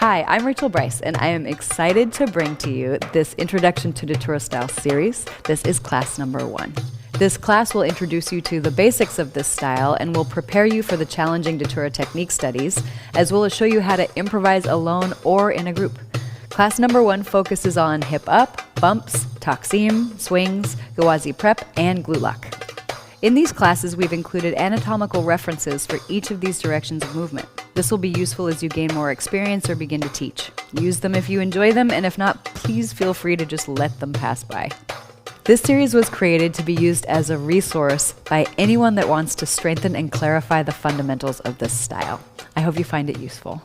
Hi, I'm Rachel Brice, and I am excited to bring to you this Introduction to Datura Style series. This is class number 1. This class will introduce you to the basics of this style and will prepare you for the challenging Datura technique studies, as well as show you how to improvise alone or in a group. Class number 1 focuses on hip up, bumps, Taksim, swings, gawazi prep, and glute lock. In these classes, we've included anatomical references for each of these directions of movement. This will be useful as you gain more experience or begin to teach. Use them if you enjoy them, and if not, please feel free to just let them pass by. This series was created to be used as a resource by anyone that wants to strengthen and clarify the fundamentals of this style. I hope you find it useful.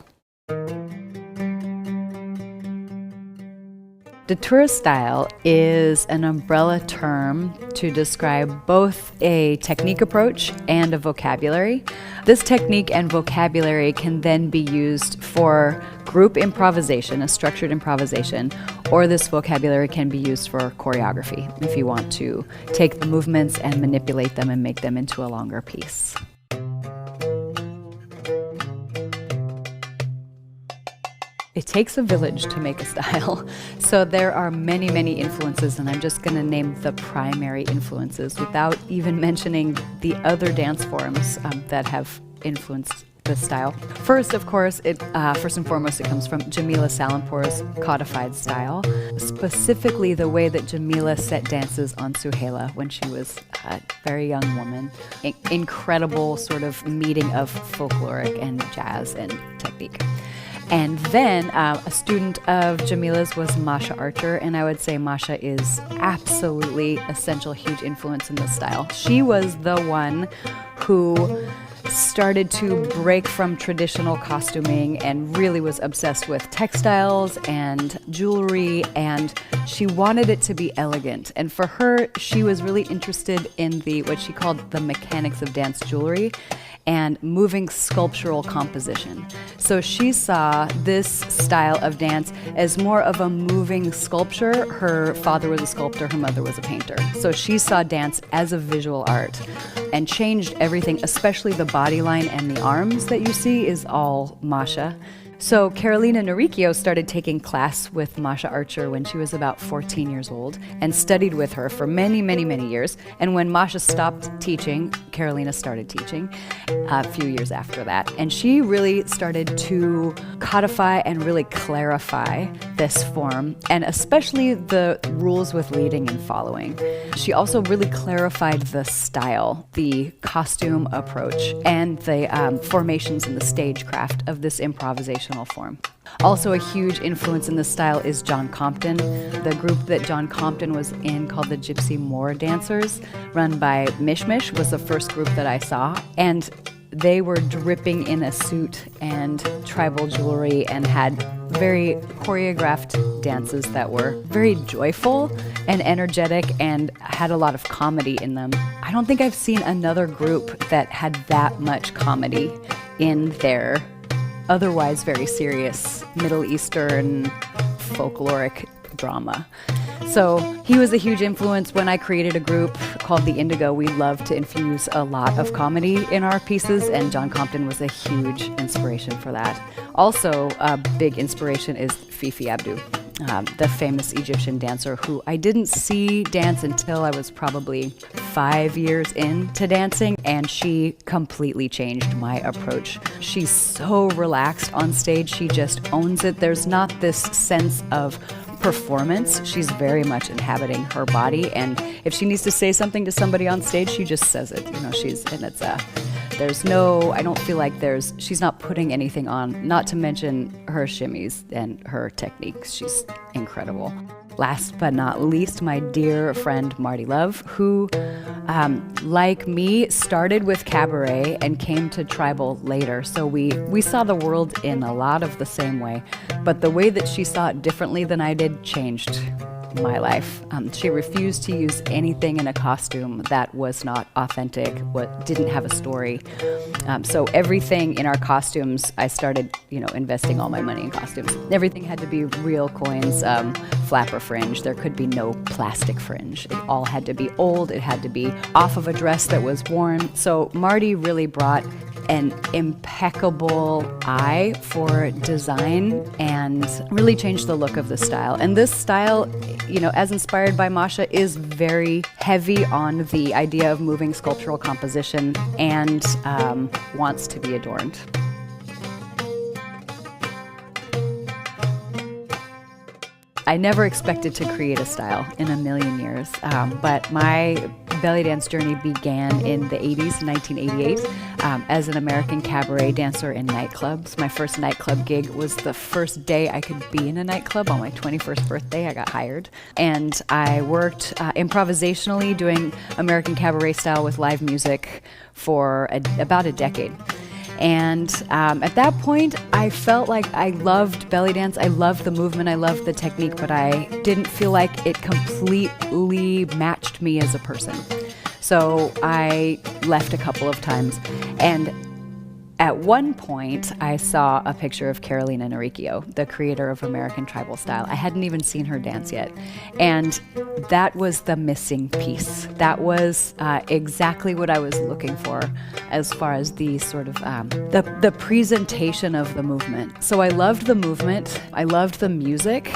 Datura style is an umbrella term to describe both a technique approach and a vocabulary. This technique and vocabulary can then be used for group improvisation, a structured improvisation, or this vocabulary can be used for choreography if you want to take the movements and manipulate them and make them into a longer piece. It takes a village to make a style. So there are many, many influences, and I'm just going to name the primary influences without even mentioning the other dance forms that have influenced this style. First, of course, first and foremost, it comes from Jamila Salimpour's codified style, specifically the way that Jamila set dances on Suhaila when she was a very young woman. Incredible sort of meeting of folkloric and jazz and technique. And then a student of Jamila's was Masha Archer, and I would say Masha is absolutely essential, huge influence in this style. She was the one who started to break from traditional costuming and really was obsessed with textiles and jewelry, and she wanted it to be elegant. And for her, she was really interested in what she called the mechanics of dance jewelry and moving sculptural composition. So she saw this style of dance as more of a moving sculpture. Her father was a sculptor, her mother was a painter. So she saw dance as a visual art and changed everything, especially the body line and the arms that you see is all Masha. So Carolina Noricchio started taking class with Masha Archer when she was about 14 years old and studied with her for many, many, many years. And when Masha stopped teaching, Carolina started teaching a few years after that. And she really started to codify and really clarify this form, and especially the rules with leading and following. She also really clarified the style, the costume approach, and the formations and the stagecraft of this improvisational form. Also a huge influence in this style is John Compton. The group that John Compton was in, called the Gypsy Moor Dancers, run by Mish Mish, was the first group that I saw. And they were dripping in a suit and tribal jewelry and had very choreographed dances that were very joyful and energetic and had a lot of comedy in them. I don't think I've seen another group that had that much comedy in their otherwise very serious Middle Eastern folkloric drama. So he was a huge influence. When I created a group called The Indigo, we love to infuse a lot of comedy in our pieces, and John Compton was a huge inspiration for that. Also, a big inspiration is Fifi Abdou, the famous Egyptian dancer who I didn't see dance until I was probably 5 years into dancing, and she completely changed my approach. She's so relaxed on stage, she just owns it. There's not this sense of performance. She's very much inhabiting her body, and if she needs to say something to somebody on stage, she just says it. You know, I don't feel like she's not putting anything on, not to mention her shimmies and her techniques. She's incredible. Last but not least, my dear friend Marty Love, who, like me, started with cabaret and came to tribal later. So we saw the world in a lot of the same way, but the way that she saw it differently than I did changed my life. She refused to use anything in a costume that was not authentic, didn't have a story. So everything in our costumes, I started, investing all my money in costumes. Everything had to be real coins, flapper fringe. There could be no plastic fringe. It all had to be old. It had to be off of a dress that was worn. So Marty really brought an impeccable eye for design and really changed the look of the style. And this style, you know, as inspired by Masha, is very heavy on the idea of moving sculptural composition and wants to be adorned. I never expected to create a style in a million years, but my belly dance journey began in the 80s, 1988, as an American cabaret dancer in nightclubs. My first nightclub gig was the first day I could be in a nightclub. On my 21st birthday, I got hired. And I worked improvisationally doing American cabaret style with live music for about a decade. And at that point, I felt like I loved belly dance. I loved the movement. I loved the technique, but I didn't feel like it completely matched me as a person. So I left a couple of times. And at one point, I saw a picture of Carolina Noricchio, the creator of American Tribal Style. I hadn't even seen her dance yet. And that was the missing piece. That was exactly what I was looking for as far as the sort of the presentation of the movement. So I loved the movement. I loved the music.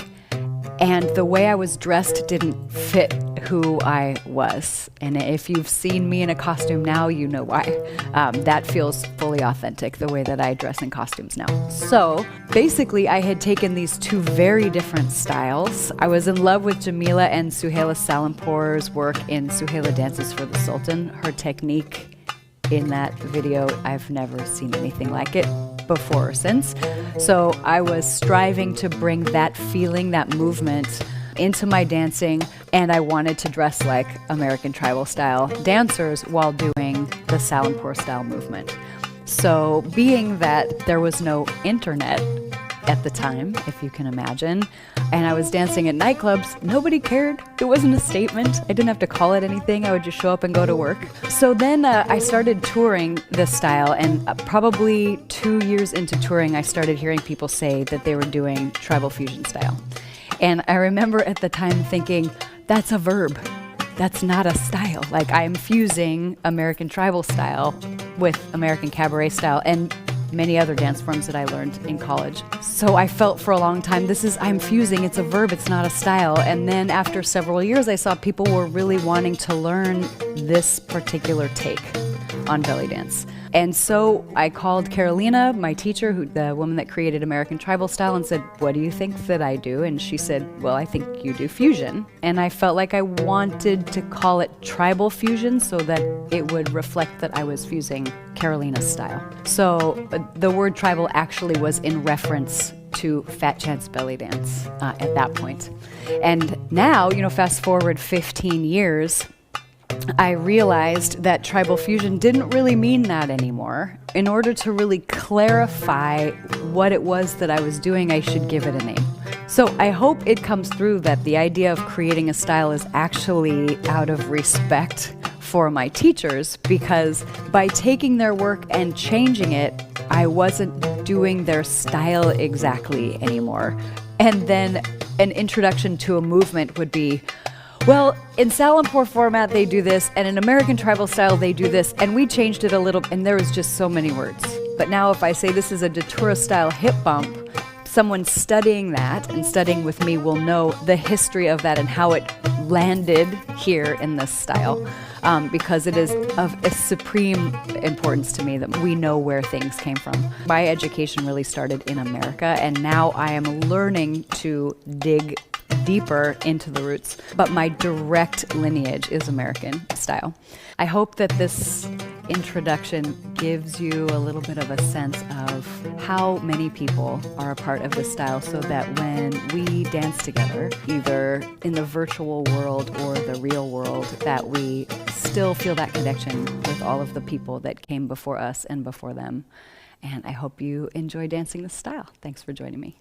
And the way I was dressed didn't fit who I was. And if you've seen me in a costume now, you know why. That feels fully authentic, the way that I dress in costumes now. So basically, I had taken these two very different styles. I was in love with Jamila and Suhaila Salampour's work in Suhaila Dances for the Sultan. Her technique in that video, I've never seen anything like it before or since. So I was striving to bring that feeling, that movement into my dancing, and I wanted to dress like American Tribal Style dancers while doing the Salampour style movement. So being that there was no internet at the time, if you can imagine, and I was dancing at nightclubs, nobody cared. It wasn't a statement. I didn't have to call it anything. I would just show up and go to work. So then I started touring this style, and probably 2 years into touring, I started hearing people say that they were doing tribal fusion style. And I remember at the time thinking, that's a verb. That's not a style. Like, I'm fusing American Tribal Style with American Cabaret Style and many other dance forms that I learned in college. So I felt for a long time, I'm fusing, it's a verb, it's not a style. And then after several years, I saw people were really wanting to learn this particular take on belly dance. And so I called Carolina, my teacher, the woman that created American Tribal Style, and said, what do you think that I do? And she said, well, I think you do fusion. And I felt like I wanted to call it tribal fusion so that it would reflect that I was fusing Carolina's style. So the word tribal actually was in reference to Fat Chance belly dance at that point. And now, fast forward 15 years, I realized that tribal fusion didn't really mean that anymore. In order to really clarify what it was that I was doing, I should give it a name. So I hope it comes through that the idea of creating a style is actually out of respect for my teachers, because by taking their work and changing it, I wasn't doing their style exactly anymore. And then an introduction to a movement would be, well, in Salampour format, they do this, and in American Tribal Style, they do this, and we changed it a little, and there was just so many words. But now if I say this is a Datura Style hip bump, someone studying that and studying with me will know the history of that and how it landed here in this style, because it is of a supreme importance to me that we know where things came from. My education really started in America, and now I am learning to dig deeper into the roots, but my direct lineage is American style. I hope that this introduction gives you a little bit of a sense of how many people are a part of this style, so that when we dance together, either in the virtual world or the real world, that we still feel that connection with all of the people that came before us and before them. And I hope you enjoy dancing this style. Thanks for joining me.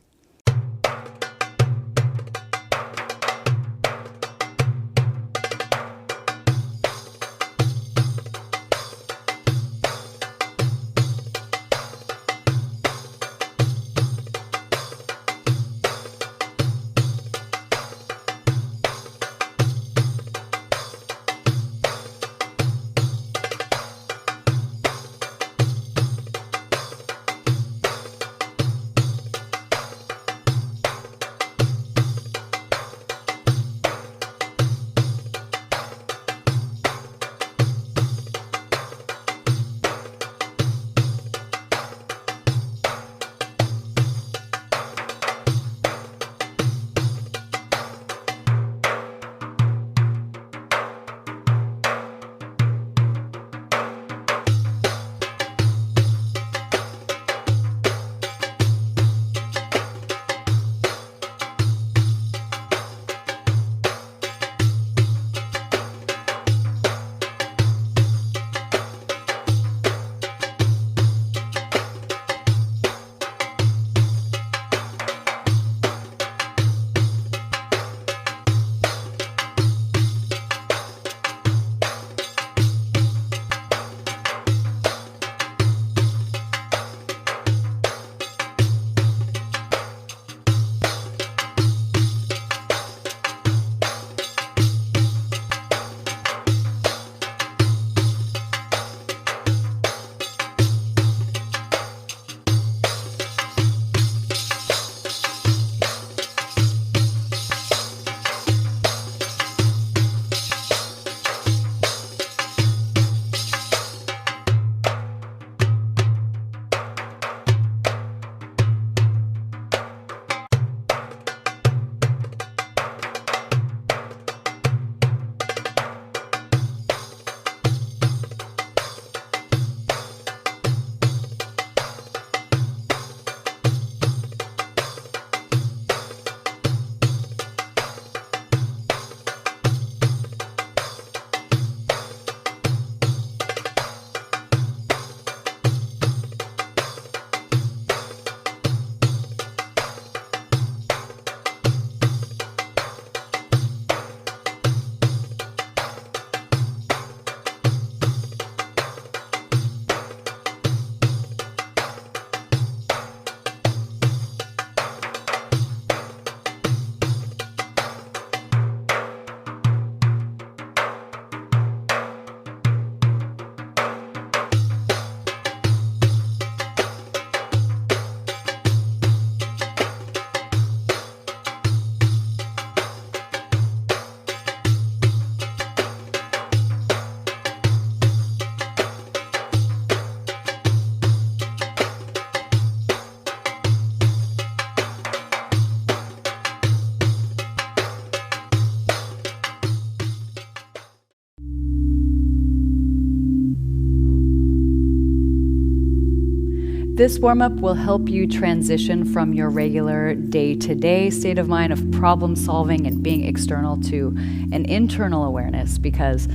This warm-up will help you transition from your regular day-to-day state of mind of problem solving and being external to an internal awareness, because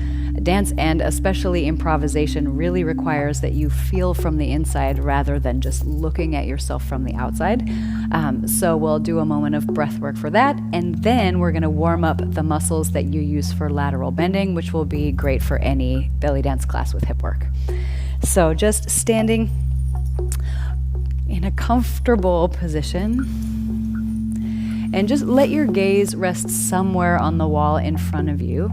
dance, and especially improvisation, really requires that you feel from the inside rather than just looking at yourself from the outside. So we'll do a moment of breath work for that, and then we're going to warm up the muscles that you use for lateral bending, which will be great for any belly dance class with hip work. So just standing in a comfortable position, and just let your gaze rest somewhere on the wall in front of you,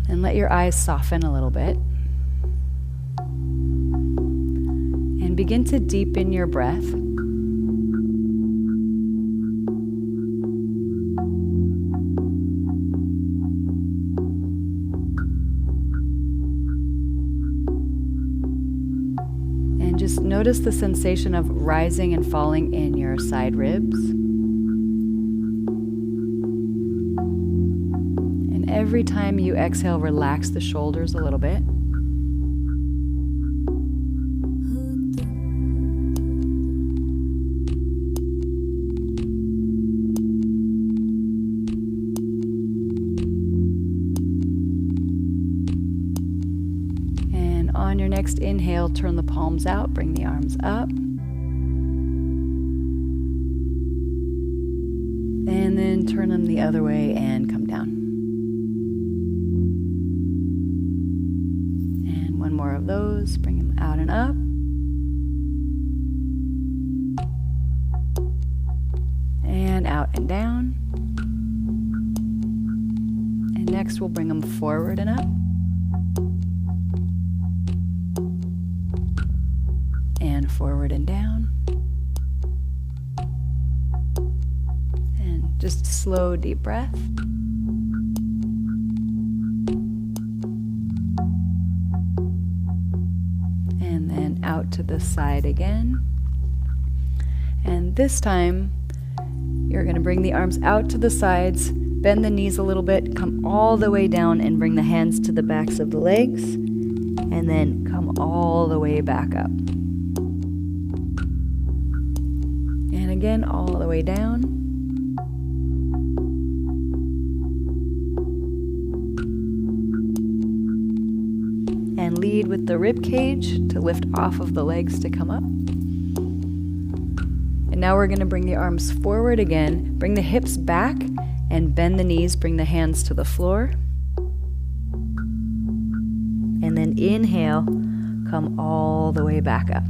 and let your eyes soften a little bit, and begin to deepen your breath. Just notice the sensation of rising and falling in your side ribs. And every time you exhale, relax the shoulders a little bit. On your next inhale, turn the palms out, bring the arms up. And then turn them the other way and come down. And one more of those, bring them out and up. And out and down. And next we'll bring them forward and up. And forward and down. And just slow, deep breath. And then out to the side again. And this time, you're going to bring the arms out to the sides, bend the knees a little bit, come all the way down and bring the hands to the backs of the legs, and then come all the way back up. And again, all the way down. And lead with the rib cage to lift off of the legs to come up. And now we're going to bring the arms forward again, bring the hips back and bend the knees, bring the hands to the floor. And then inhale, come all the way back up.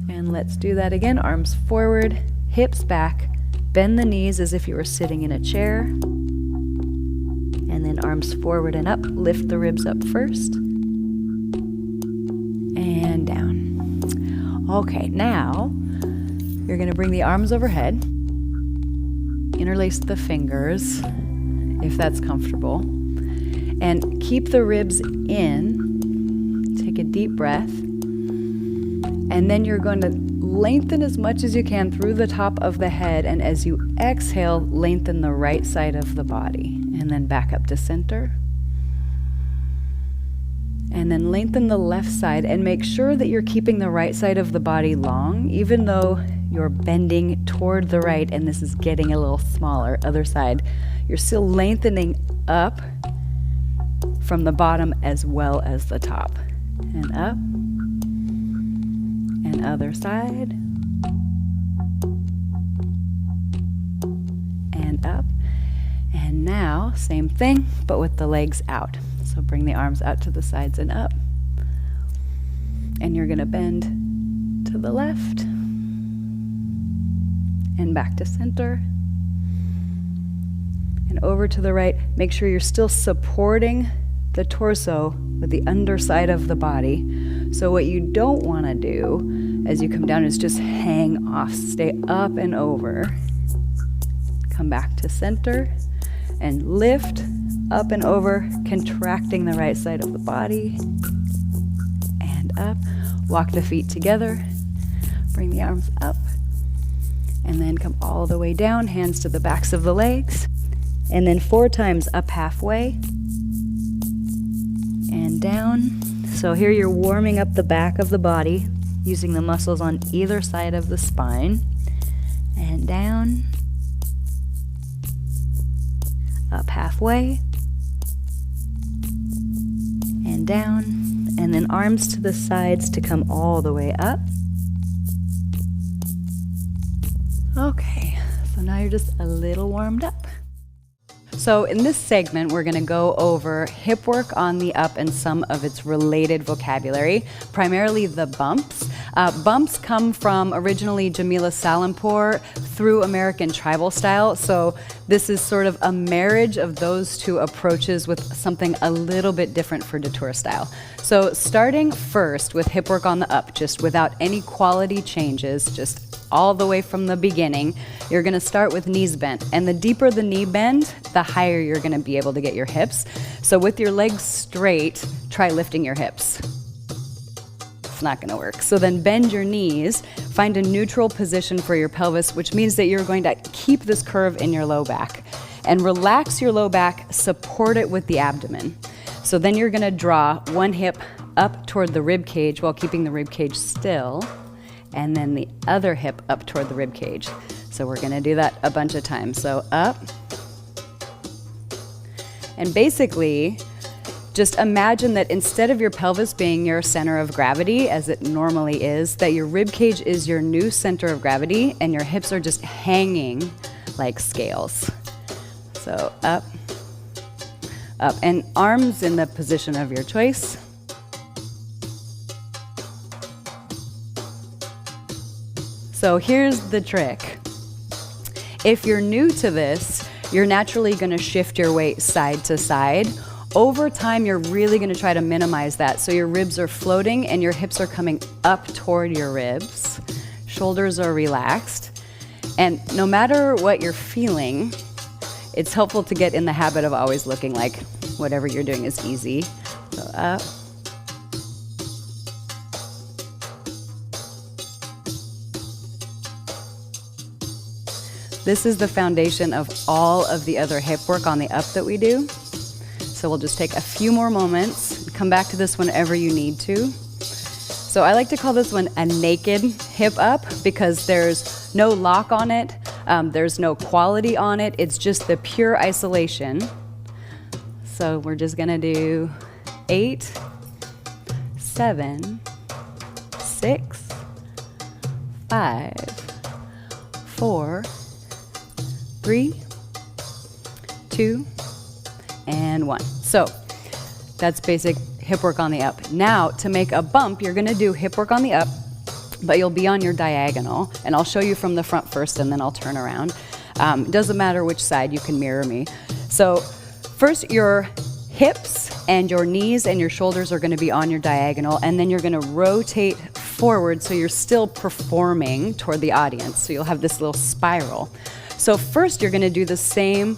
And let's do that again. Arms forward, hips back, bend the knees as if you were sitting in a chair. And then arms forward and up, lift the ribs up first. And down. Okay, now you're going to bring the arms overhead, interlace the fingers, if that's comfortable, and keep the ribs in. Take a deep breath. And then you're going to lengthen as much as you can through the top of the head, and as you exhale, lengthen the right side of the body. And then back up to center. And then lengthen the left side, and make sure that you're keeping the right side of the body long, even though you're bending toward the right and this is getting a little smaller. Other side, you're still lengthening up from the bottom as well as the top. And up. And other side. And up. And now, same thing, but with the legs out. So bring the arms out to the sides and up. And you're going to bend to the left. And back to center. And over to the right. Make sure you're still supporting the torso with the underside of the body. So what you don't want to do as you come down is just hang off. Stay up and over. Come back to center and lift up and over, contracting the right side of the body. And up. Walk the feet together. Bring the arms up. And then come all the way down, hands to the backs of the legs. And then 4 times up halfway. And down. So here you're warming up the back of the body, using the muscles on either side of the spine, and down, up halfway, and down, and then arms to the sides to come all the way up. Okay, so now you're just a little warmed up. So in this segment, we're gonna go over hip work on the up and some of its related vocabulary, primarily the bumps. Bumps come from originally Jamila Salampur through American tribal style. So this is sort of a marriage of those two approaches with something a little bit different for Datura style. So starting first with hip work on the up, just without any quality changes, just all the way from the beginning, you're gonna start with knees bent. And the deeper the knee bend, the higher you're gonna be able to get your hips. So with your legs straight, try lifting your hips. It's not gonna work. So then bend your knees, find a neutral position for your pelvis, which means that you're going to keep this curve in your low back. And relax your low back, support it with the abdomen. So then you're gonna draw one hip up toward the rib cage while keeping the rib cage still, and then the other hip up toward the rib cage. So we're gonna do that a bunch of times. So up, and basically, just imagine that instead of your pelvis being your center of gravity, as it normally is, that your rib cage is your new center of gravity and your hips are just hanging like scales. So up, up, and arms in the position of your choice. So here's the trick. If you're new to this, you're naturally gonna shift your weight side to side. Over time, you're really gonna try to minimize that so your ribs are floating and your hips are coming up toward your ribs. Shoulders are relaxed. And no matter what you're feeling, it's helpful to get in the habit of always looking like whatever you're doing is easy. So up. This is the foundation of all of the other hip work on the up that we do. So we'll just take a few more moments, come back to this whenever you need to. So I like to call this one a naked hip up because there's no lock on it, there's no quality on it, it's just the pure isolation. So we're just gonna do 8, 7, 6, 5, 4, 3, 2, and 1. So that's basic hip work on the up. Now to make a bump, you're gonna do hip work on the up, but you'll be on your diagonal. And I'll show you from the front first and then I'll turn around. It doesn't matter which side, you can mirror me. So first your hips and your knees and your shoulders are gonna be on your diagonal, and then you're gonna rotate forward so you're still performing toward the audience. So you'll have this little spiral. So first you're gonna do the same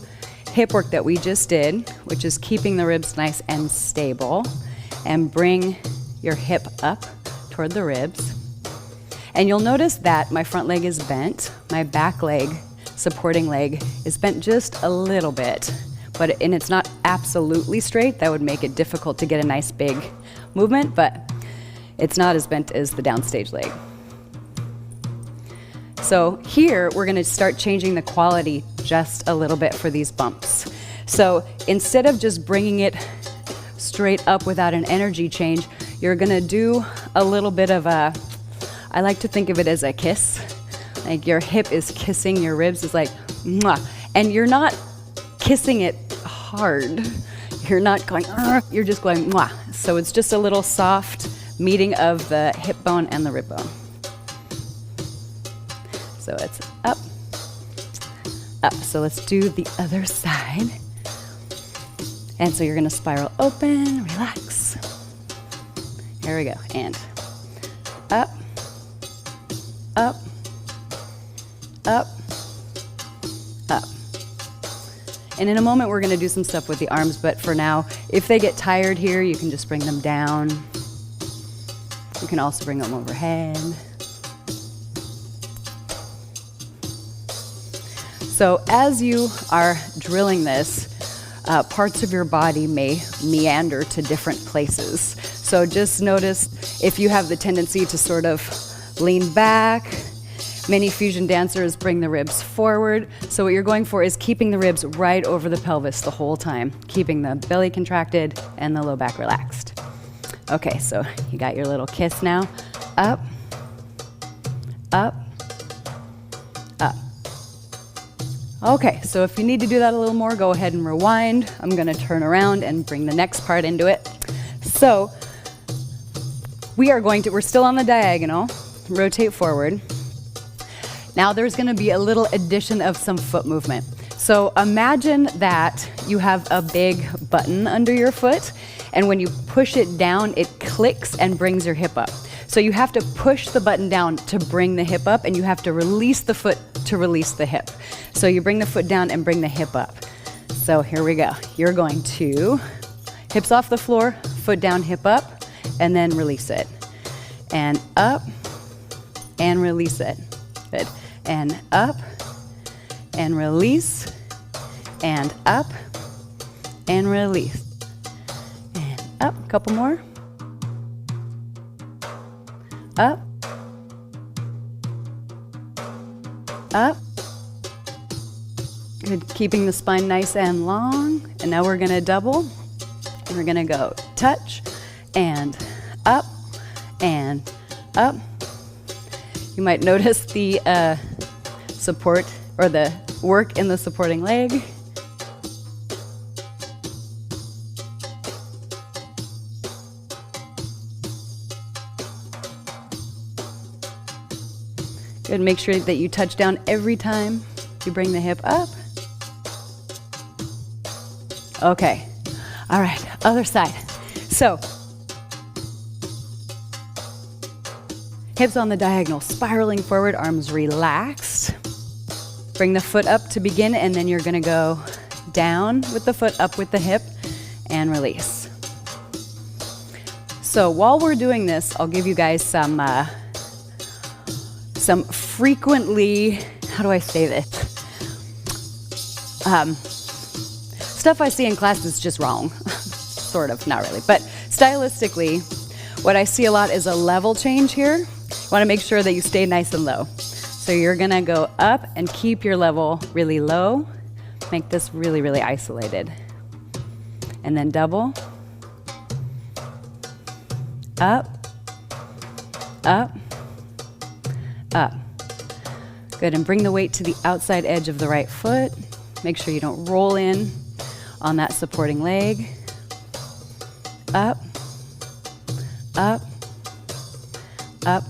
hip work that we just did, which is keeping the ribs nice and stable, and bring your hip up toward the ribs. And you'll notice that my front leg is bent, my back leg, supporting leg, is bent just a little bit, and it's not absolutely straight. That would make it difficult to get a nice big movement, but it's not as bent as the downstage leg. So here, we're gonna start changing the quality just a little bit for these bumps. So instead of just bringing it straight up without an energy change, you're gonna do a little bit of a, I like to think of it as a kiss. Like your hip is kissing your ribs, it's like, mwah. And you're not kissing it hard. You're not going, you're just going, mwah. So it's just a little soft meeting of the hip bone and the rib bone. So it's up, up. So let's do the other side. And so you're gonna spiral open, relax. Here we go, and up, up, up, up. And in a moment, we're gonna do some stuff with the arms, but for now, if they get tired here, you can just bring them down. You can also bring them overhead. So as you are drilling this, parts of your body may meander to different places. So just notice if you have the tendency to sort of lean back. Many fusion dancers bring the ribs forward. So what you're going for is keeping the ribs right over the pelvis the whole time, keeping the belly contracted and the low back relaxed. Okay, so you got your little kiss now. Up, up, up. Okay, so if you need to do that a little more, go ahead and rewind. I'm gonna turn around and bring the next part into it. So we're still on the diagonal, rotate forward. Now there's gonna be a little addition of some foot movement. So imagine that you have a big button under your foot, and when you push it down, it clicks and brings your hip up. So you have to push the button down to bring the hip up, and you have to release the foot to release the hip. So you bring the foot down and bring the hip up. So here we go. You're going to hips off the floor, foot down, hip up, and then release it. And up, and release it. Good. And up, and release, and up, and release. And up, a couple more. Up, up. Good, keeping the spine nice and long. And now we're gonna double. And we're gonna go touch, and up, and up. You might notice the support or the work in the supporting leg. Good, make sure that you touch down every time you bring the hip up. Okay, all right, other side. So, hips on the diagonal, spiraling forward, arms relaxed. Bring the foot up to begin, and then you're gonna go down with the foot, up with the hip, and release. So while we're doing this, I'll give you guys some frequently, how do I say this? Stuff I see in class is just wrong. Sort of, not really. But stylistically, what I see a lot is a level change here. You wanna make sure that you stay nice and low. So you're gonna go up and keep your level really low. Make this really, really isolated. And then double. Up, up, up. Good, and bring the weight to the outside edge of the right foot. Make sure you don't roll in on that supporting leg. Up, up, up.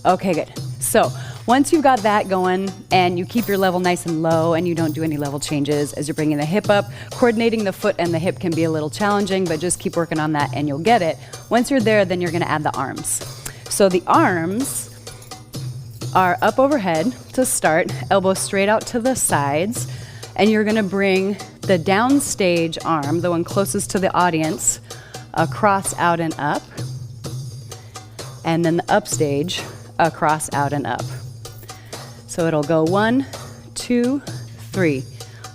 Okay, good. So once you've got that going and you keep your level nice and low and you don't do any level changes as you're bringing the hip up, coordinating the foot and the hip can be a little challenging, but just keep working on that and you'll get it. Once you're there, then you're gonna add the arms. So the arms are up overhead to start, elbows straight out to the sides, and you're gonna bring the downstage arm, the one closest to the audience, across, out, and up, and then the upstage, across, out, and up. So it'll go 1, 2, 3,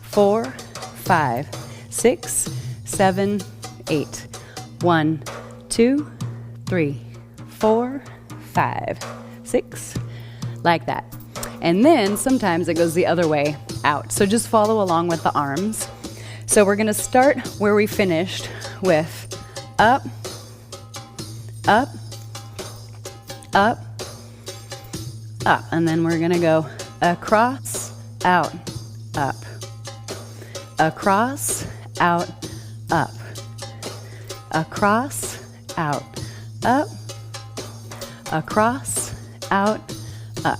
4, 5, 6, 7, 8. 1, 2, 3, 4, 5, 6, like that. And then sometimes it goes the other way out. So just follow along with the arms. So we're gonna start where we finished with up, up, up, up, and then we're gonna go across, out, up, across, out, up, across, out, up, across, out, up.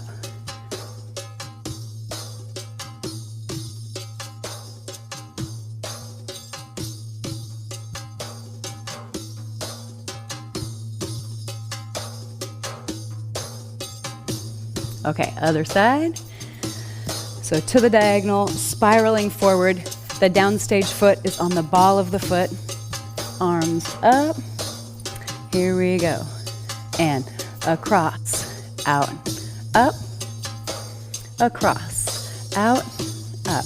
Okay, other side. So to the diagonal, spiraling forward. The downstage foot is on the ball of the foot. Arms up. Here we go. And across, out, up, across, out, up.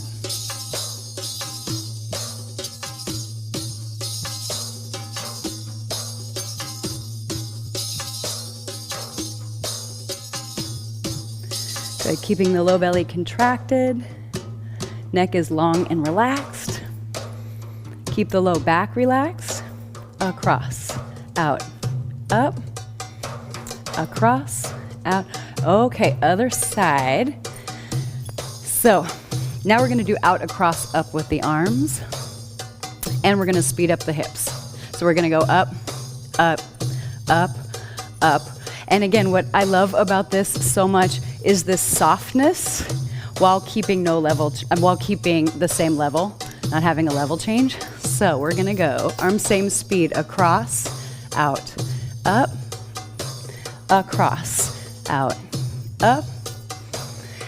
Good, keeping the low belly contracted. Neck is long and relaxed. Keep the low back relaxed. Across, out, up, across, out. Okay, other side. So now we're gonna do out, across, up with the arms, and we're gonna speed up the hips. So we're gonna go up, up, up, up. And again, what I love about this so much is this softness while keeping while keeping the same level, not having a level change. So we're gonna go arm same speed, across, out, up, across, out, up.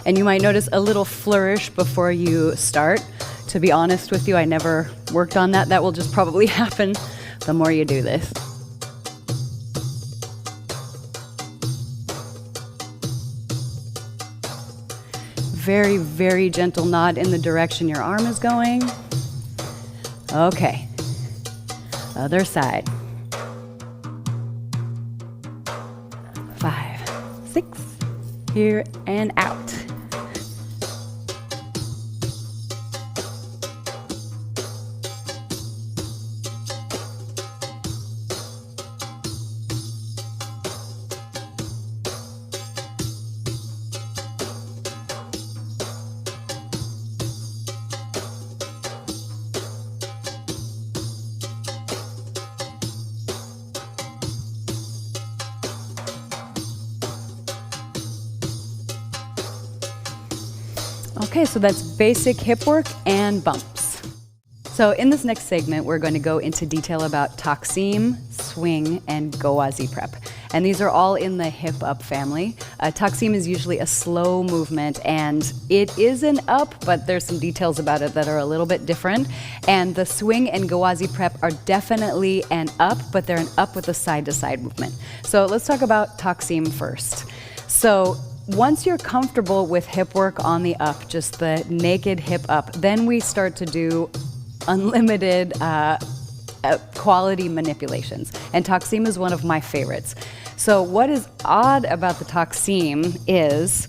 And you might notice a little flourish before you start. To be honest with you, I never worked on that. That will just probably happen the more you do this. Very, very gentle nod in the direction your arm is going. Okay, other side. 5, 6, here and out. Okay, so that's basic hip work and bumps. So in this next segment, we're going to go into detail about Taksim, swing, and Ghawazi prep. And these are all in the hip up family. Taksim is usually a slow movement, and it is an up, but there's some details about it that are a little bit different. And the swing and Ghawazi prep are definitely an up, but they're an up with a side-to-side movement. So let's talk about Taksim first. So once you're comfortable with hip work on the up, just the naked hip up, then we start to do unlimited quality manipulations. And Taksim is one of my favorites. So what is odd about the Taksim is,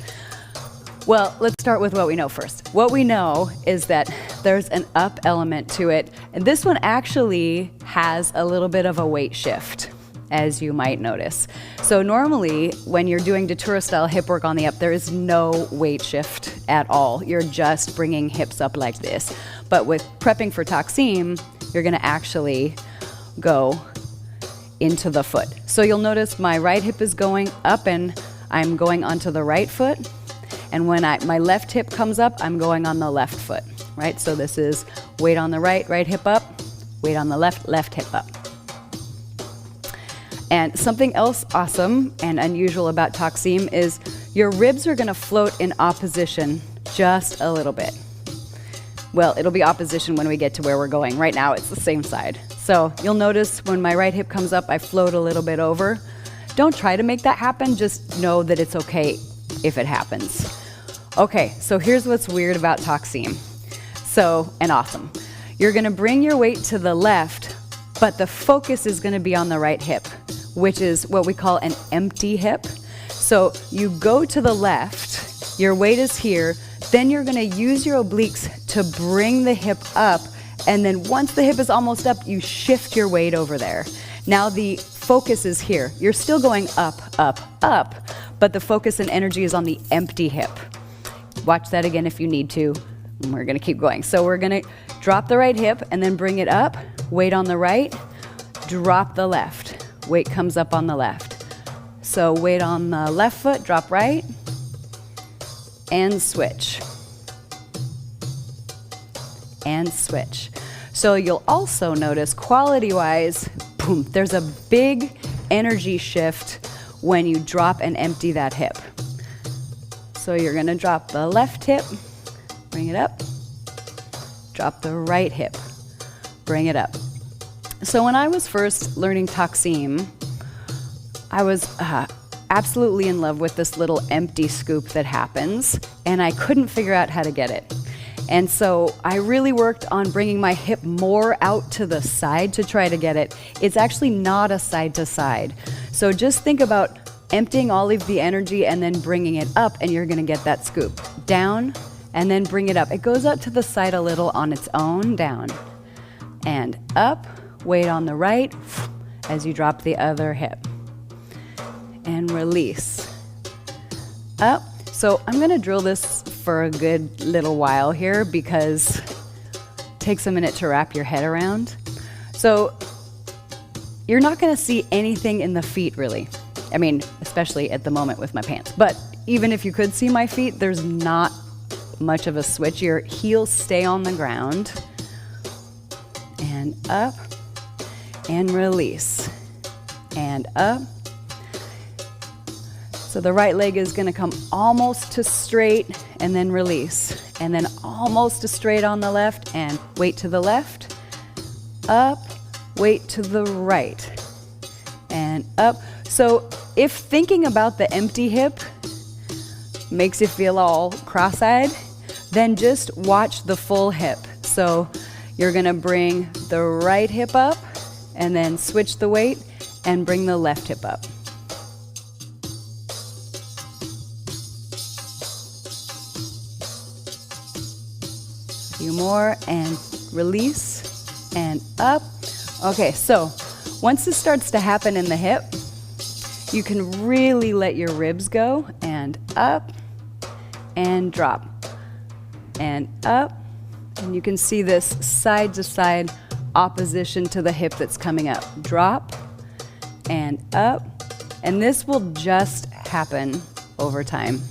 well, let's start with what we know first. What we know is that there's an up element to it. And this one actually has a little bit of a weight shift, as you might notice. So normally, when you're doing Datura style hip work on the up, there is no weight shift at all. You're just bringing hips up like this. But with prepping for Taksim, you're gonna actually go into the foot. So you'll notice my right hip is going up and I'm going onto the right foot. And when my left hip comes up, I'm going on the left foot, right? So this is weight on the right hip up, weight on the left hip up. And something else awesome and unusual about Taksim is your ribs are gonna float in opposition just a little bit. Well, it'll be opposition when we get to where we're going. Right now, it's the same side. So you'll notice when my right hip comes up, I float a little bit over. Don't try to make that happen, just know that it's okay if it happens. Okay, so here's what's weird about Taksim. And awesome. You're gonna bring your weight to the left, but the focus is gonna be on the right hip, which is what we call an empty hip. So you go to the left, your weight is here, then you're gonna use your obliques to bring the hip up, and then once the hip is almost up, you shift your weight over there. Now the focus is here. You're still going up, up, up, but the focus and energy is on the empty hip. Watch that again if you need to. We're gonna keep going. So we're gonna drop the right hip and then bring it up, weight on the right, drop the left. Weight comes up on the left. So weight on the left foot, drop right, and switch. And switch. So you'll also notice quality-wise, boom, there's a big energy shift when you drop and empty that hip. So you're gonna drop the left hip, bring it up, drop the right hip, bring it up. So when I was first learning Taksim, I was absolutely in love with this little empty scoop that happens, and I couldn't figure out how to get it. And so I really worked on bringing my hip more out to the side to try to get it. It's actually not a side to side. So just think about emptying all of the energy and then bringing it up, and you're gonna get that scoop. Down, and then bring it up. It goes up to the side a little on its own, down. And up, weight on the right, as you drop the other hip. And release. Up. So I'm gonna drill this for a good little while here because it takes a minute to wrap your head around. So you're not gonna see anything in the feet really. I mean, especially at the moment with my pants. But even if you could see my feet, there's not much of a switch. Your heels stay on the ground. And up, and release. And up. So the right leg is gonna come almost to straight, and then release. And then almost to straight on the left, and weight to the left. Up, weight to the right. And up. So if thinking about the empty hip makes you feel all cross-eyed, then just watch the full hip. So you're gonna bring the right hip up and then switch the weight and bring the left hip up. A few more, and release and up. Okay, so once this starts to happen in the hip, you can really let your ribs go, and up and drop and up. And you can see this side to side opposition to the hip that's coming up. Drop and up. And this will just happen over time.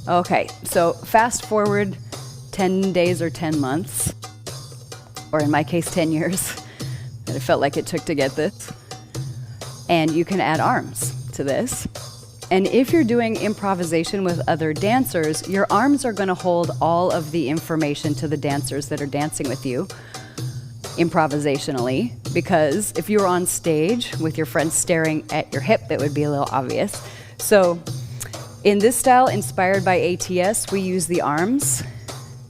Okay, so fast forward 10 days or 10 months, or in my case, 10 years. That it felt like it took to get this. And you can add arms to this. And if you're doing improvisation with other dancers, your arms are going to hold all of the information to the dancers that are dancing with you improvisationally, because if you were on stage with your friends staring at your hip, that would be a little obvious. So in this style, inspired by ATS, we use the arms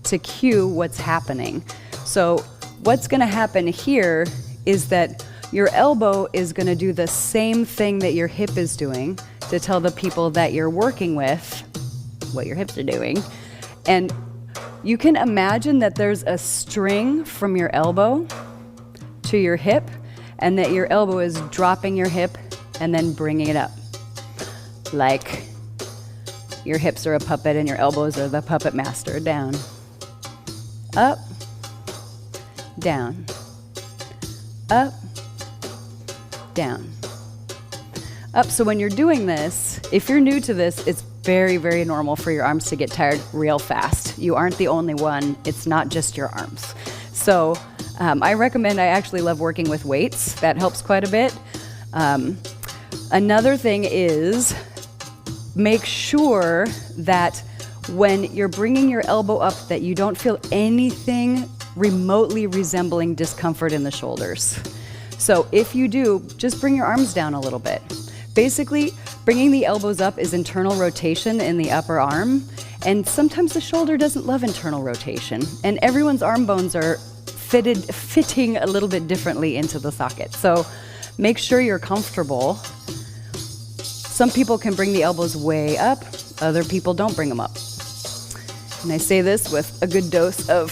to cue what's happening. So what's going to happen here is that your elbow is going to do the same thing that your hip is doing to tell the people that you're working with what your hips are doing. And you can imagine that there's a string from your elbow to your hip, and that your elbow is dropping your hip and then bringing it up. Like your hips are a puppet and your elbows are the puppet master. Down, up, down, up, down, up. So when you're doing this, if you're new to this, it's very, very normal for your arms to get tired real fast. You aren't the only one. It's not just your arms. So I actually love working with weights. That helps quite a bit. Another thing is make sure that when you're bringing your elbow up that you don't feel anything remotely resembling discomfort in the shoulders. So if you do, just bring your arms down a little bit. Basically, bringing the elbows up is internal rotation in the upper arm, and sometimes the shoulder doesn't love internal rotation, and everyone's arm bones are fitting a little bit differently into the socket. So make sure you're comfortable. Some people can bring the elbows way up, other people don't bring them up. And I say this with a good dose of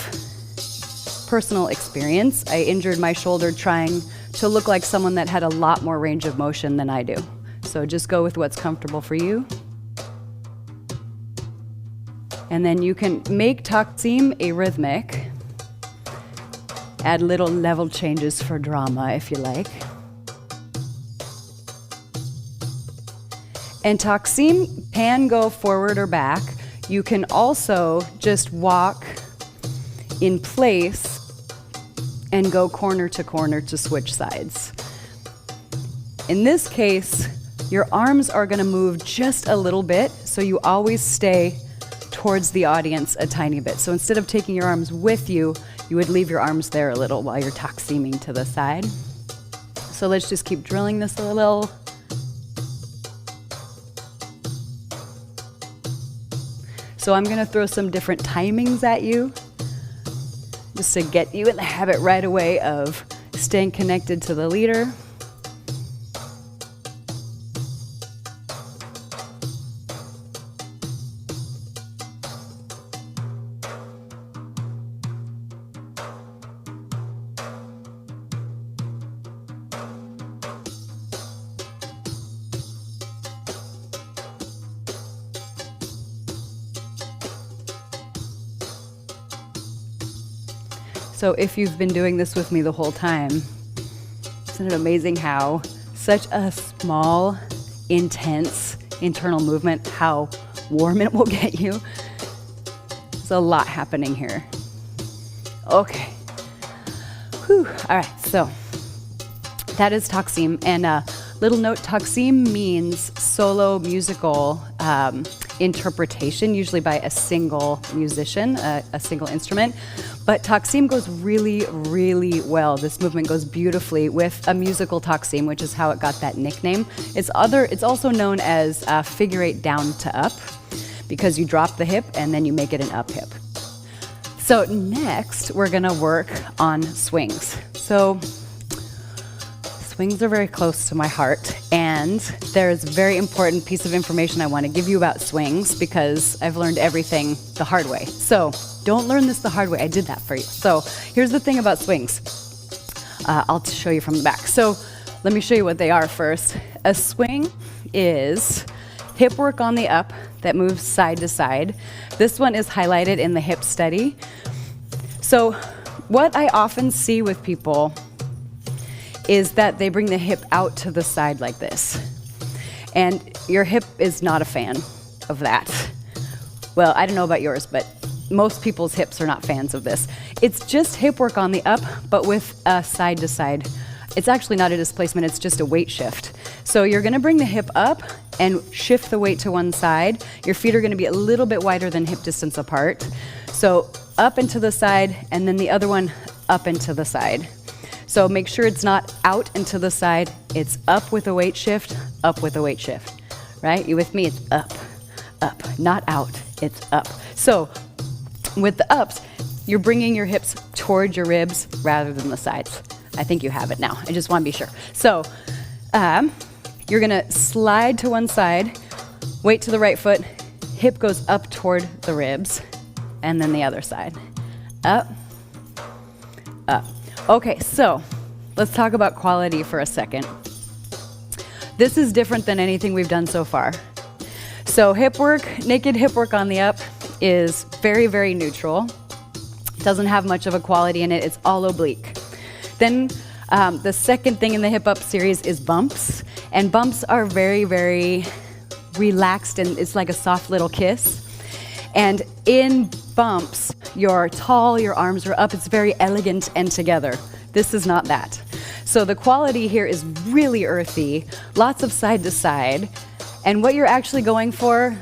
personal experience. I injured my shoulder trying to look like someone that had a lot more range of motion than I do. So just go with what's comfortable for you. And then you can make Taksim arrhythmic. Add little level changes for drama if you like. And Taksim can go forward or back. You can also just walk in place and go corner to switch sides. In this case, your arms are going to move just a little bit, so you always stay towards the audience a tiny bit. So instead of taking your arms with you, you would leave your arms there a little while you're Taksiming to the side. So let's just keep drilling this a little. So I'm going to throw some different timings at you, just to get you in the habit right away of staying connected to the leader. So if you've been doing this with me the whole time, isn't it amazing how such a small, intense internal movement, how warm it will get you? There's a lot happening here. Okay. Whew. All right, so that is Taksim. And little note, Taksim means solo musical interpretation, usually by a single musician, a single instrument. But Taksim goes really, really well. This movement goes beautifully with a musical Taksim, which is how it got that nickname. It's also known as figure eight down to up, because you drop the hip and then you make it an up hip. So next, we're gonna work on swings. So swings are very close to my heart, and there's a very important piece of information I want to give you about swings because I've learned everything the hard way. So don't learn this the hard way. I did that for you. So here's the thing about swings. I'll show you from the back. So let me show you what they are first. A swing is hip work on the up that moves side to side. This one is highlighted in the hip study. So what I often see with people is that they bring the hip out to the side like this. And your hip is not a fan of that. Well, I don't know about yours, but most people's hips are not fans of this. It's just hip work on the up, but with a side to side. It's actually not a displacement, it's just a weight shift. So you're gonna bring the hip up and shift the weight to one side. Your feet are gonna be a little bit wider than hip distance apart. So up and to the side, and then the other one up and to the side. So make sure it's not out and to the side, it's up with a weight shift, up with a weight shift, right? You with me? It's up, not out, it's up. So with the ups, you're bringing your hips towards your ribs rather than the sides. I think you have it now, I just wanna be sure. So you're gonna slide to one side, weight to the right foot, hip goes up toward the ribs, and then the other side. Up, up. Okay, so let's talk about quality for a second. This is different than anything we've done so far. So hip work, naked hip work on the up is very, very neutral. Doesn't have much of a quality in it, it's all oblique. Then the second thing in the hip up series is bumps. And bumps are very, very relaxed, and it's like a soft little kiss. And in bumps, you're tall, your arms are up, it's very elegant and together. This is not that. So the quality here is really earthy, lots of side to side, and what you're actually going for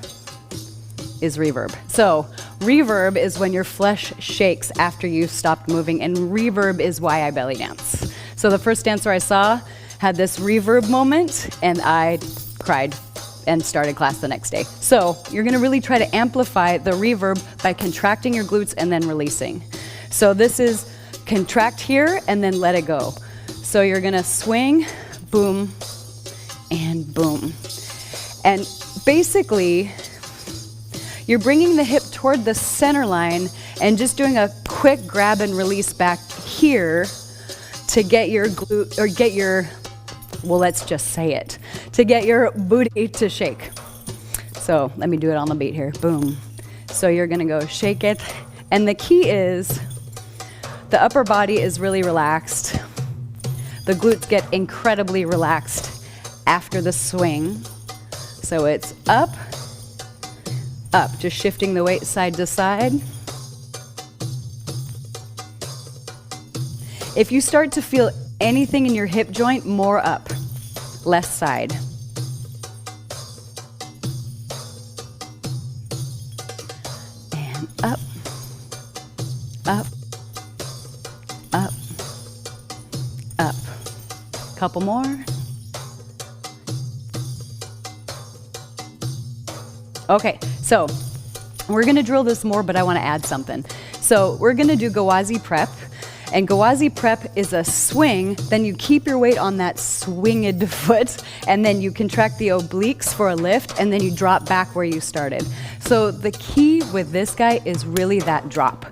is reverb. So reverb is when your flesh shakes after you've stopped moving, and reverb is why I belly dance. So the first dancer I saw had this reverb moment, and I cried and started class the next day. So you're gonna really try to amplify the reverb by contracting your glutes and then releasing. So this is contract here and then let it go. So you're gonna swing, boom, and boom. And basically, you're bringing the hip toward the center line and just doing a quick grab and release back here to get your glute, or get your, well, let's just say it, to get your booty to shake. So let me do it on the beat here, boom. So you're gonna go shake it. And the key is the upper body is really relaxed. The glutes get incredibly relaxed after the swing. So it's up, up, just shifting the weight side to side. If you start to feel anything in your hip joint, more up, less side. And up, up, up, up. Couple more. Okay, so we're gonna drill this more, but I wanna add something. So we're gonna do Gawazi prep. And Gawazi prep is a swing, then you keep your weight on that swinged foot, and then you contract the obliques for a lift, and then you drop back where you started. So the key with this guy is really that drop.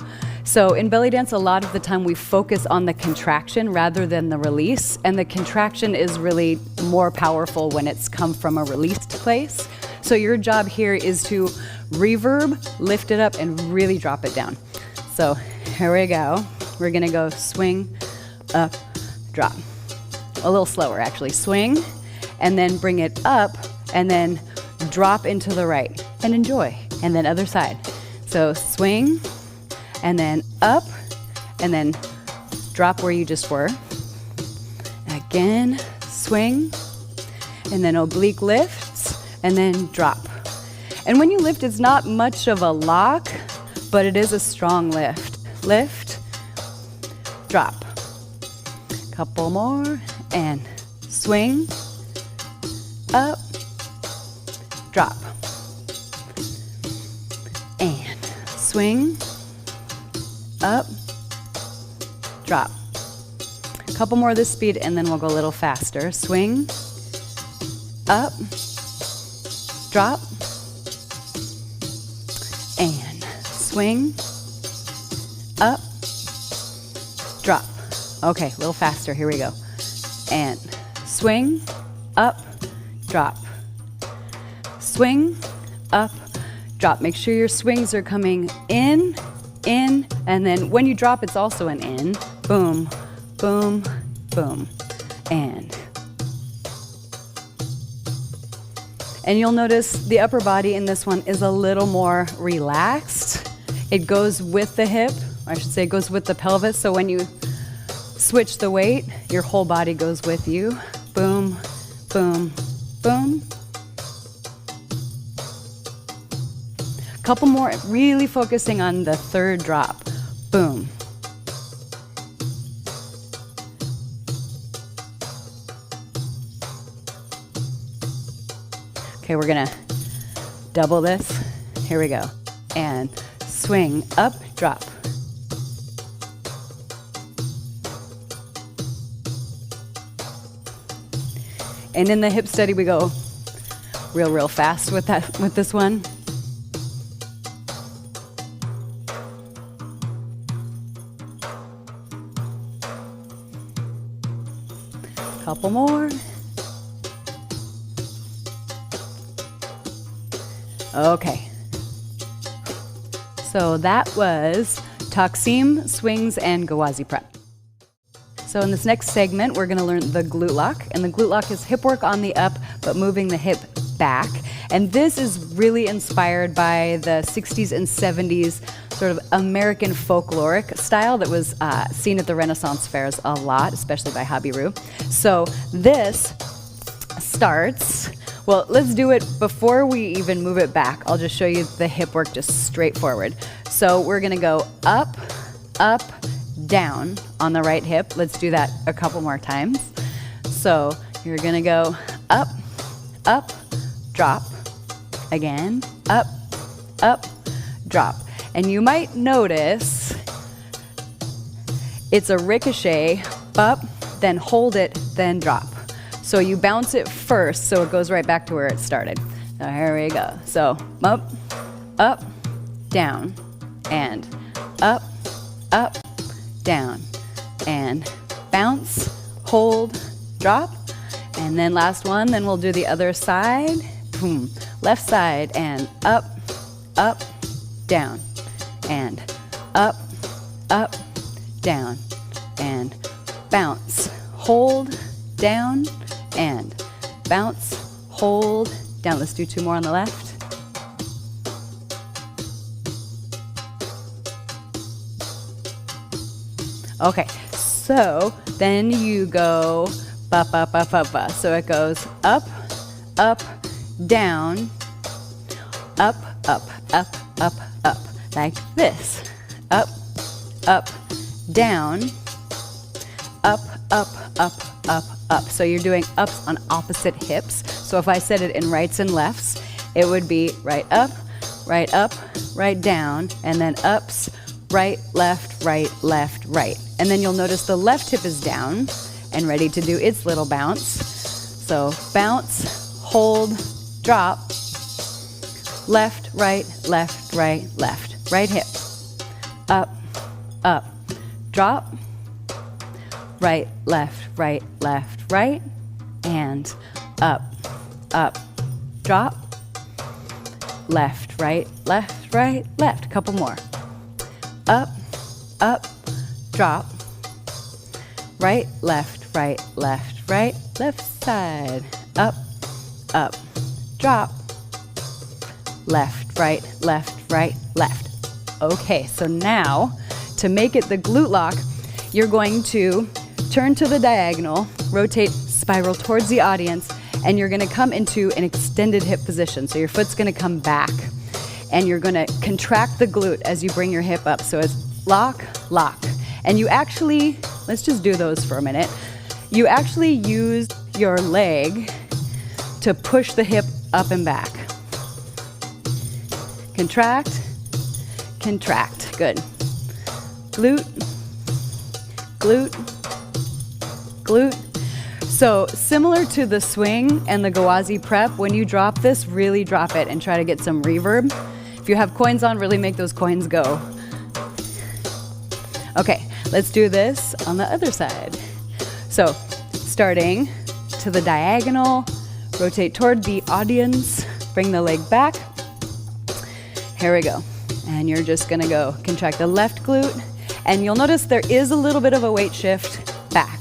So in belly dance, a lot of the time we focus on the contraction rather than the release, and the contraction is really more powerful when it's come from a released place. So your job here is to reverb, lift it up, and really drop it down. So here we go. we're gonna go swing, up, drop. A little slower actually. Swing, and then bring it up, and then drop into the right, and enjoy. And then other side. So swing, and then up, and then drop where you just were. Again, swing, and then oblique lifts, and then drop. And when you lift, it's not much of a lock, but it is a strong lift. Lift, drop. Couple more, and swing, up, drop. And swing, up, drop. Couple more of this speed, and then we'll go a little faster. Swing, up, drop, and swing, up, drop. Okay, a little faster, here we go. And swing, up, drop. Swing, up, drop. Make sure your swings are coming in, and then when you drop, it's also an in. Boom, boom, boom, and you'll notice the upper body in this one is a little more relaxed. It goes with the hip, or I should say it goes with the pelvis, so when you switch the weight, your whole body goes with you. Boom, boom, boom. Couple more, really focusing on the third drop. Boom. Okay, we're gonna double this. Here we go. And swing, up, drop. And in the hip study, we go real fast with this one. Couple more. Okay. So that was Taksim, swings, and Gawazi prep. So in this next segment, we're gonna learn the glute lock. And the glute lock is hip work on the up, but moving the hip back. And this is really inspired by the 60s and 70s sort of American folkloric style that was seen at the Renaissance fairs a lot, especially by Habiru. So this starts, well, let's do it before we even move it back. I'll just show you the hip work just straightforward. So we're gonna go up, up, down on the right hip. Let's do that a couple more times. So you're gonna go up, up, drop. Again, up, up, drop. And you might notice it's a ricochet, up, then hold it, then drop. So you bounce it first so it goes right back to where it started. So here we go. So up, up, down, and up, up, down, and bounce, hold, drop, and then last one, then we'll do the other side. Boom. Left side, and up, up, down, and up, up, down, and bounce, hold, down, and bounce, hold, down. Let's do two more on the left. Okay, so then you go ba ba ba ba ba. So it goes up, up, down, up, up, up, up, up, like this. Up, up, down, up, up, up, up, up. So you're doing ups on opposite hips. So if I said it in rights and lefts, it would be right, up, right down, and then ups, right, left, right. And then you'll notice the left hip is down and ready to do its little bounce. So bounce, hold, drop, left, right, left, right, left. Right hip, up, up, drop, right, left, right, and up, up, drop, left, right, left. Couple more. Up, up, drop, right, left, right, left side, up, up, drop, left, right, left. Okay, so now to make it the glute lock, you're going to turn to the diagonal, rotate, spiral towards the audience, and you're gonna come into an extended hip position. So your foot's gonna come back, and you're gonna contract the glute as you bring your hip up. So it's lock, lock. And you actually, let's just do those for a minute. You actually use your leg to push the hip up and back. Contract, contract, good. Glute, glute, glute. So similar to the swing and the Gawazi prep, when you drop this, really drop it and try to get some reverb. If you have coins on, really make those coins go. Okay, let's do this on the other side. So starting to the diagonal, rotate toward the audience, bring the leg back. Here we go. And you're just gonna go contract the left glute, and you'll notice there is a little bit of a weight shift back.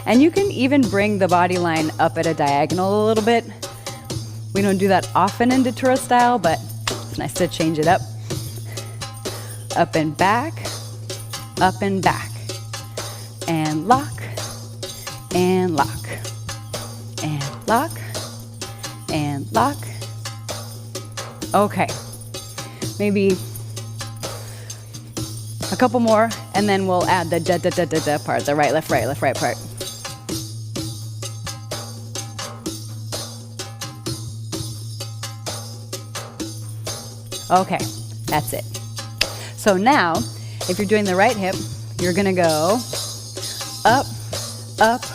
And you can even bring the body line up at a diagonal a little bit. We don't do that often in Datura style, but it's nice to change it up. Up and back, up and back. And lock, and lock, and lock, and lock. Okay, maybe a couple more, and then we'll add the da-da-da-da-da part, the right, left, right part. Okay, that's it. So now, if you're doing the right hip, you're gonna go up, up,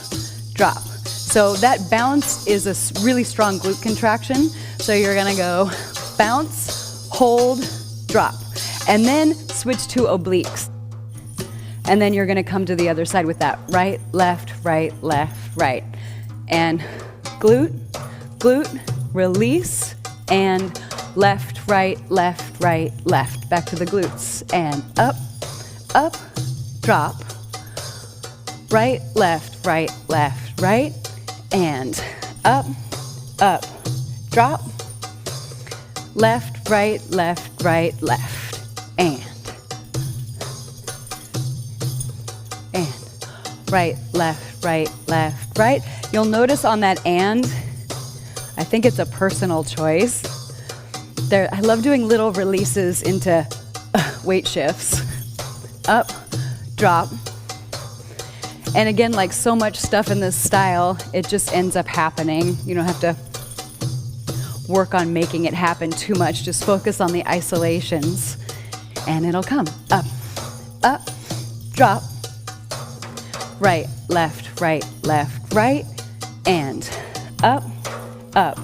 drop. So that bounce is a really strong glute contraction. So you're gonna go bounce, hold, drop, and then switch to obliques. And then you're gonna come to the other side with that right, left, right, and glute, glute, release, and left, right, left. Back to the glutes, and up, up, drop, right, left, and up, up, drop, left, right, and right, left, right. You'll notice on that and, I think it's a personal choice. I love doing little releases into weight shifts. Up, drop. And again, like so much stuff in this style, it just ends up happening. You don't have to work on making it happen too much. Just focus on the isolations and it'll come. Up, up, drop, right, left, and up, up,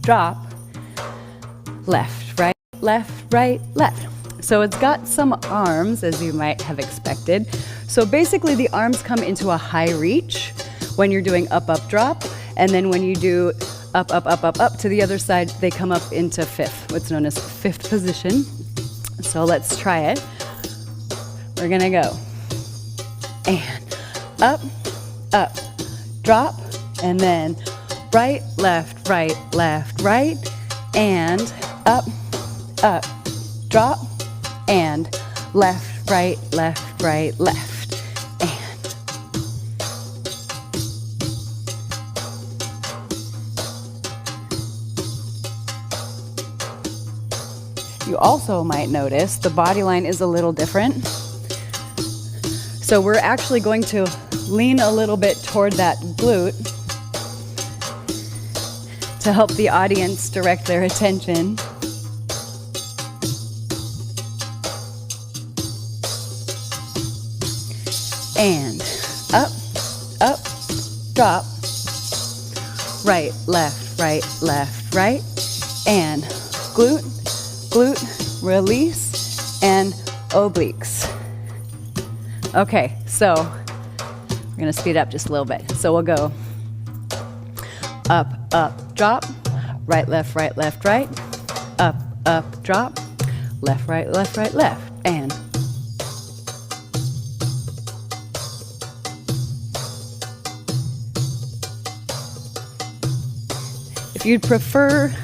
drop, left, right, left. So it's got some arms, as you might have expected. So basically the arms come into a high reach when you're doing up, up, drop. And then when you do up, up, up, up, up to the other side, they come up into fifth, what's known as fifth position. So let's try it. We're gonna go. And up, up, drop, and then right, left, and up, up, drop, and left, right, left, and. You also might notice the body line is a little different. So we're actually going to lean a little bit toward that glute to help the audience direct their attention. And up, up, drop, right, left, and glute, glute, release, and obliques. Okay, so we're gonna speed up just a little bit. So we'll go up, up, drop, right, left, up, up, drop, left, and If you'd prefer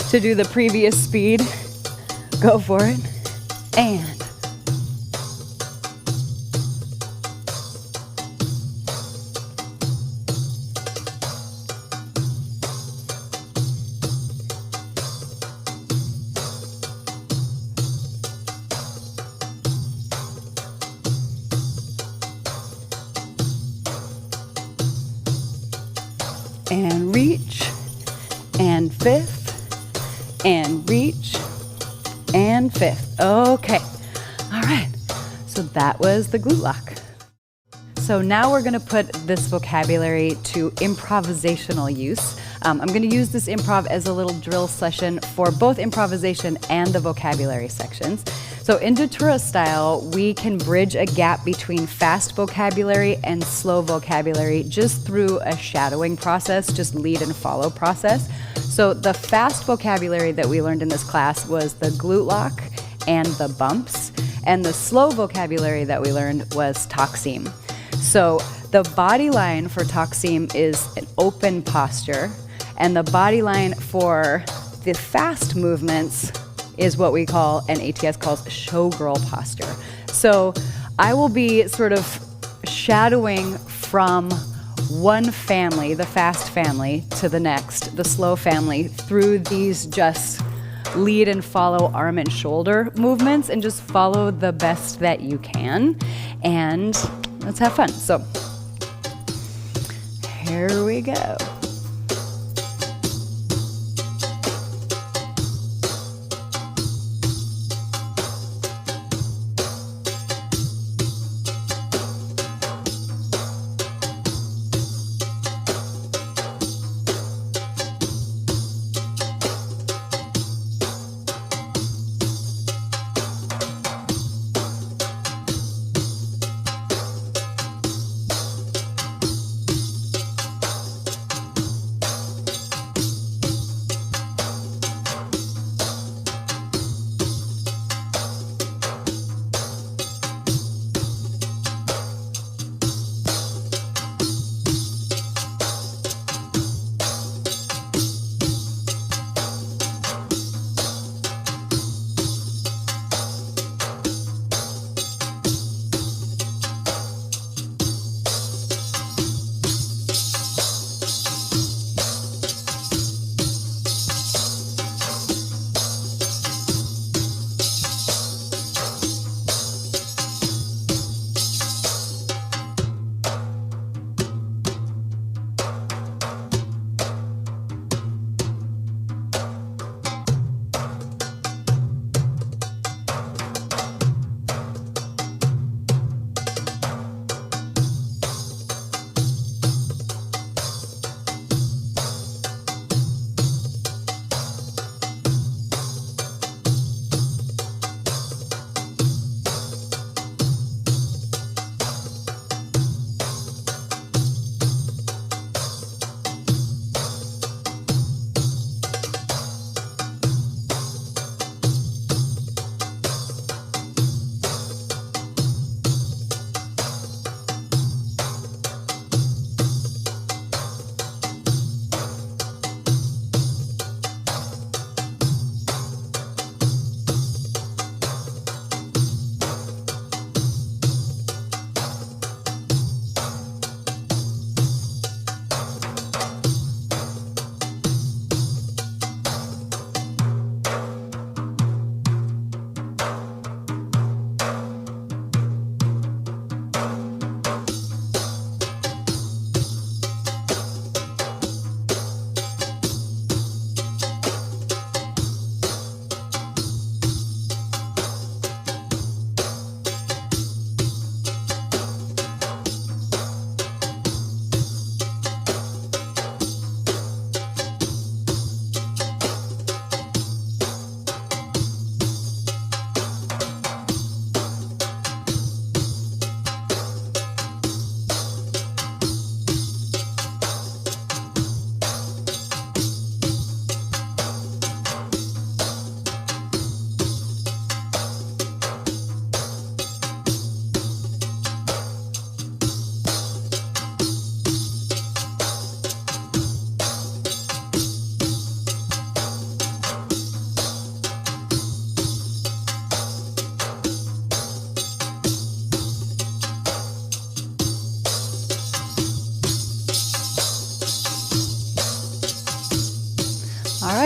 to do the previous speed, go for it. And reach, and fifth, and reach, and fifth. Okay, all right, so that was the glute lock. So now we're gonna put this vocabulary to improvisational use. I'm gonna use this improv as a little drill session for both improvisation and the vocabulary sections. So in Datura Style, we can bridge a gap between fast vocabulary and slow vocabulary just through a shadowing process, just lead and follow process. So the fast vocabulary that we learned in this class was the glute lock and the bumps, and the slow vocabulary that we learned was Taksim. So the body line for Taksim is an open posture, and the body line for the fast movements is what we call, and ATS calls, showgirl posture. So I will be sort of shadowing from one family, the fast family, to the next, the slow family, through these just lead and follow arm and shoulder movements, and just follow the best that you can. And let's have fun. So here we go.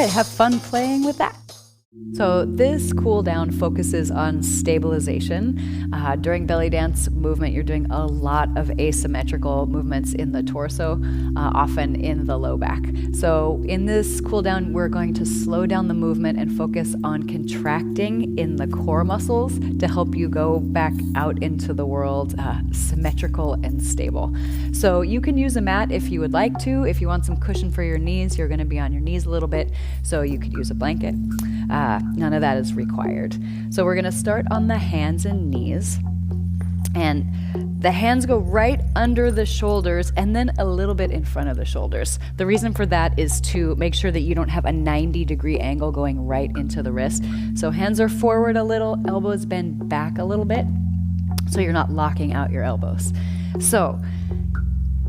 right, have fun playing with that. So this cool down focuses on stabilization. During belly dance movement, you're doing a lot of asymmetrical movements in the torso, often in the low back. So in this cool down, we're going to slow down the movement and focus on contracting in the core muscles to help you go back out into the world symmetrical and stable. So you can use a mat if you would like to. If you want some cushion for your knees, you're going to be on your knees a little bit, so you could use a blanket. None of that is required. So we're going to start on the hands and knees. And the hands go right under the shoulders and then a little bit in front of the shoulders. The reason for that is to make sure that you don't have a 90-degree angle going right into the wrist. So hands are forward a little, elbows bend back a little bit, so you're not locking out your elbows. So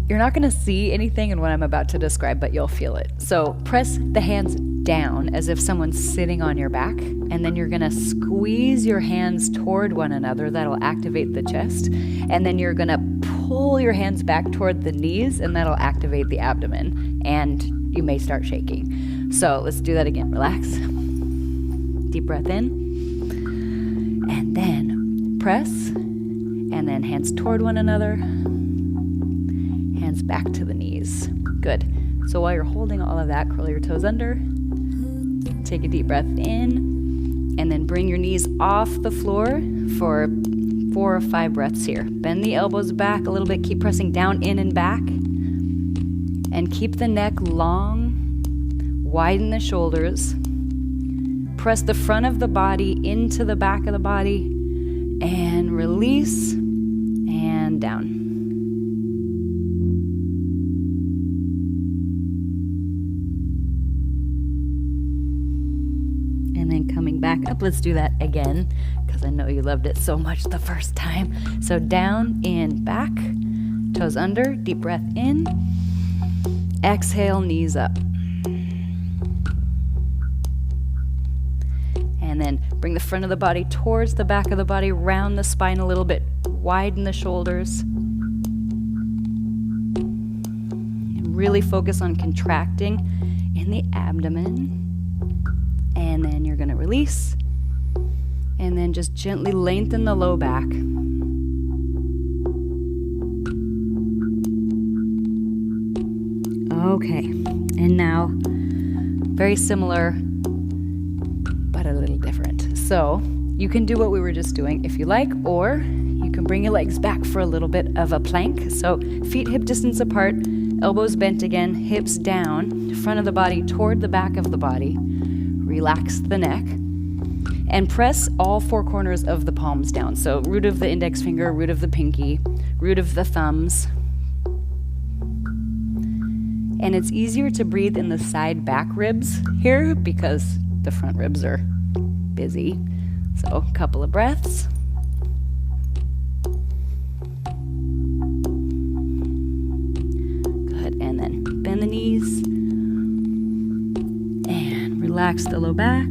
you're not going to see anything in what I'm about to describe, but you'll feel it. So press the hands down as if someone's sitting on your back, and then you're going to squeeze your hands toward one another. That'll activate the chest. And then you're going to pull your hands back toward the knees, and that'll activate the abdomen, and you may start shaking. So let's do that again. Relax. Deep breath in, and then press, and then hands toward one another, hands back to the knees. Good. So while you're holding all of that, curl your toes under, take a deep breath in, and then bring your knees off the floor for 4 or 5 breaths here. Bend the elbows back a little bit, keep pressing down, in and back, and keep the neck long, widen the shoulders, press the front of the body into the back of the body, and release, and down. And then coming back up, let's do that again, because I know you loved it so much the first time. So down, in, back, toes under, deep breath in, exhale, knees up. And then bring the front of the body towards the back of the body, round the spine a little bit, widen the shoulders. And really focus on contracting in the abdomen. And then you're going to release. And then just gently lengthen the low back. Okay. And now, very similar, but a little different. So you can do what we were just doing if you like, or you can bring your legs back for a little bit of a plank. So feet hip distance apart, elbows bent again, hips down, front of the body toward the back of the body. Relax the neck and press all 4 corners of the palms down. So root of the index finger, root of the pinky, root of the thumbs. And it's easier to breathe in the side back ribs here because the front ribs are busy. So a couple of breaths. Good, and then bend the knees. Relax the low back.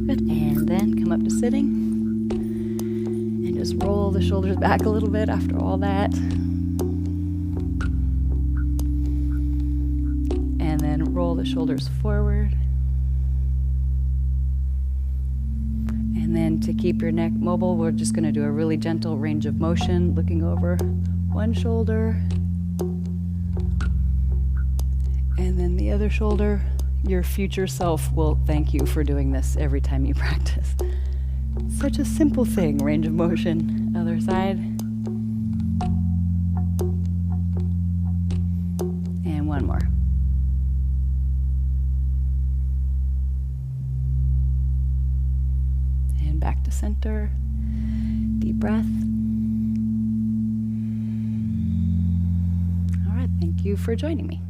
Good. And then come up to sitting. And just roll the shoulders back a little bit after all that. And then roll the shoulders forward. And then to keep your neck mobile, we're just going to do a really gentle range of motion, looking over one shoulder and then the other shoulder. Your future self will thank you for doing this every time you practice. Such a simple thing, range of motion. Other side. And one more. Back to center. Deep breath. All right, thank you for joining me.